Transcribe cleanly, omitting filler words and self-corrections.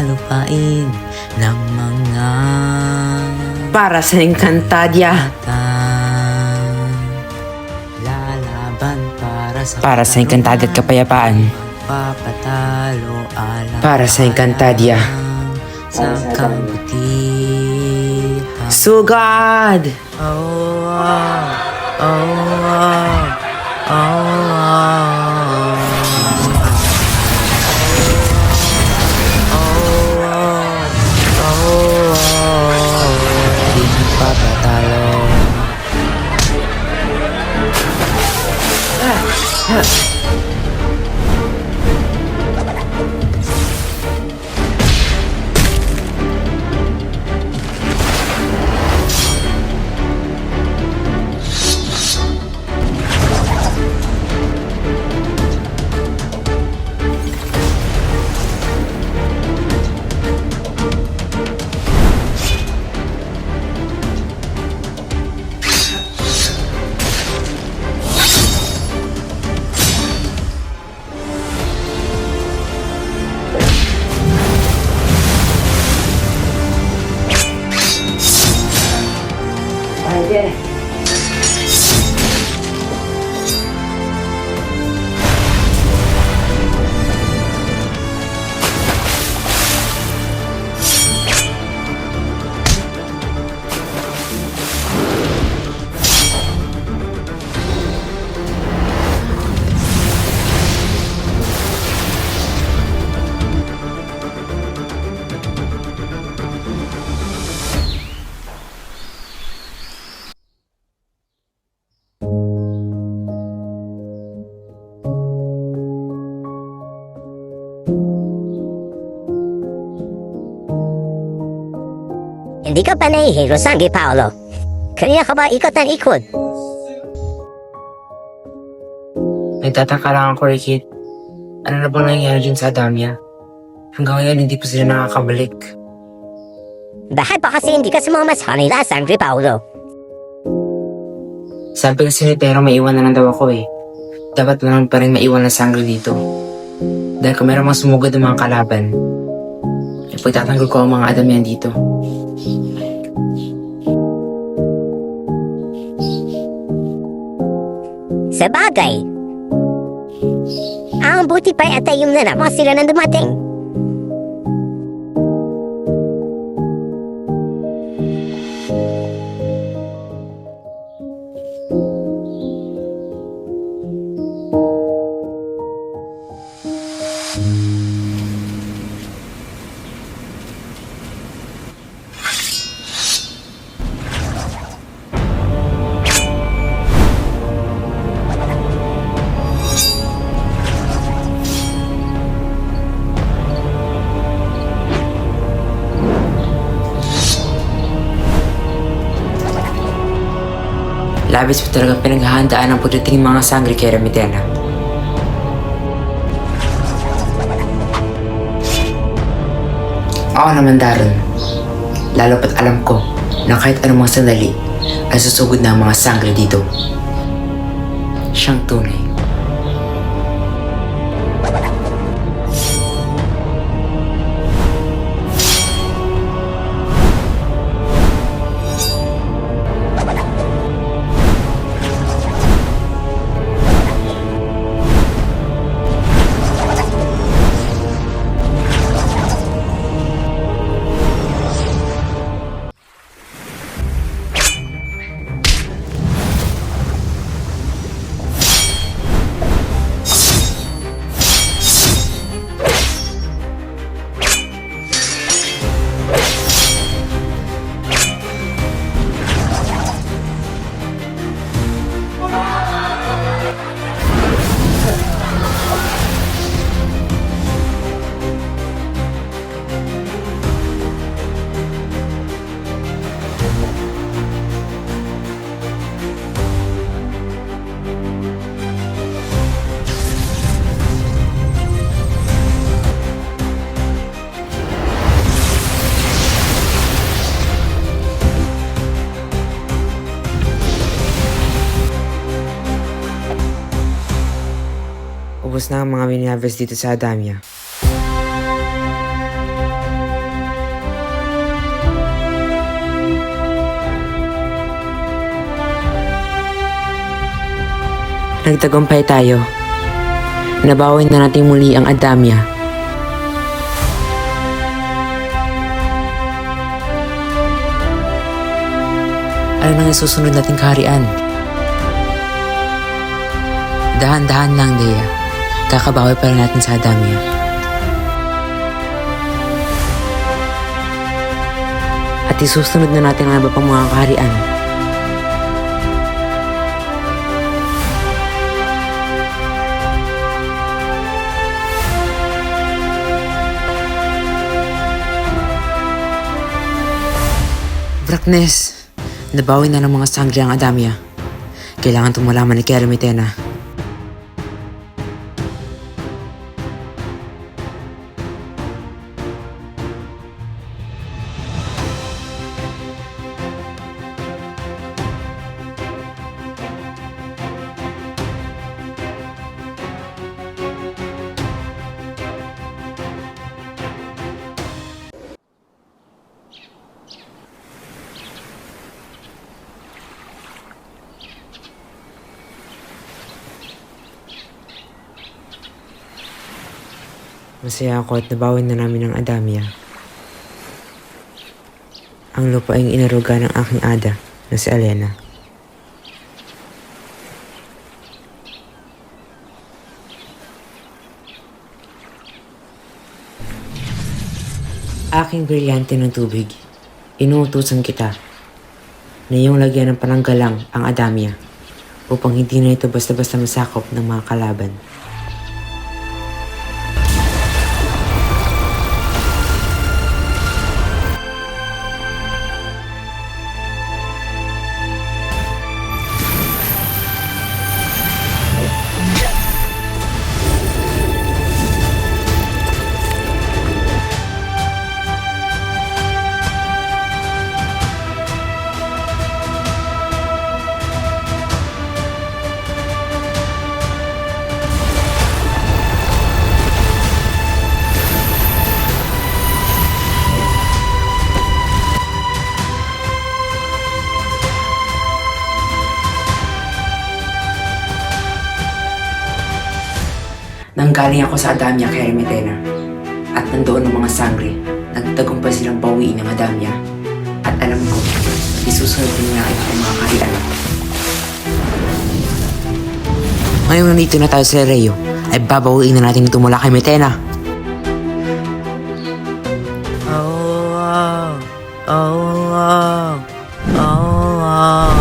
lupain ng mga Para sa Encantadia. lalaban Para sa Encantadia at kapayapaan. Papatalo alam Para sa Encantadia. sa kabutihan. Sugad! Oh, oh, oh, oh, di magpapatalo. Hindi ka pa nahihilo, Sangre Paolo. Kanina ka ba ikot ng ikot? Nagtataka lang ako, Rikit. Ano na bang nangyari dun sa Adamya? Hanggang ngayon, hindi pa sila nakakabalik. Bakit pa kasi hindi ka sumama sa kanila, Sangre Paolo? Sabi kasi ni Pero may iwan na lang daw ako eh. Dapat na lang pa rin maiwan na sangre dito. Dahil kung meron mga sumugod ng mga kalaban, ipagtatanggol ko ang mga Adamyan dito. Sa bagay, ang buti pa'y atayong na naman sila nang dumating. Labis pa talagang pinaghahandaan ang pagdating ng mga sangre kay Remitena. Ako naman, Daron. Lalo pat alam ko na kahit anong mga sandali ay susugod na ang mga sangre dito. Siyang tunay. Ubus na ang mga mini-harvest dito sa Adamya. Nagtagumpay tayo. Nabawi na natin muli ang Adamya. Ano nang isusunod nating kaharian? Dahan-dahan lang, Dea. Kakabawi pa rin natin sa Adamya. At isusunod na natin ang iba pang mga kaharian. Braknes, nabawi na ng mga sangre ang Adamya. Kailangan itong malaman ni Kera Mitena. Masaya ako at nabawi na namin ang Adamya. Ang lupa ay inaruga ng aking ada na si Alena. Aking brilyante ng tubig, inuutusan kita na iyong lagyan ng pananggalang ang Adamya upang hindi na ito basta-basta masakop ng mga kalaban. Nanggaling ako sa Adamya kay Hermetena at nandoon ang mga sangre. Nagtagumpay silang bawiin ng Adamya at alam ko, isusunod din nila ang mga kaharian. Ngayong nandito na tayo sa Reo, ay babawiin na natin ito mula kay Metena. Oh, oh, oh, oh, oh, oh.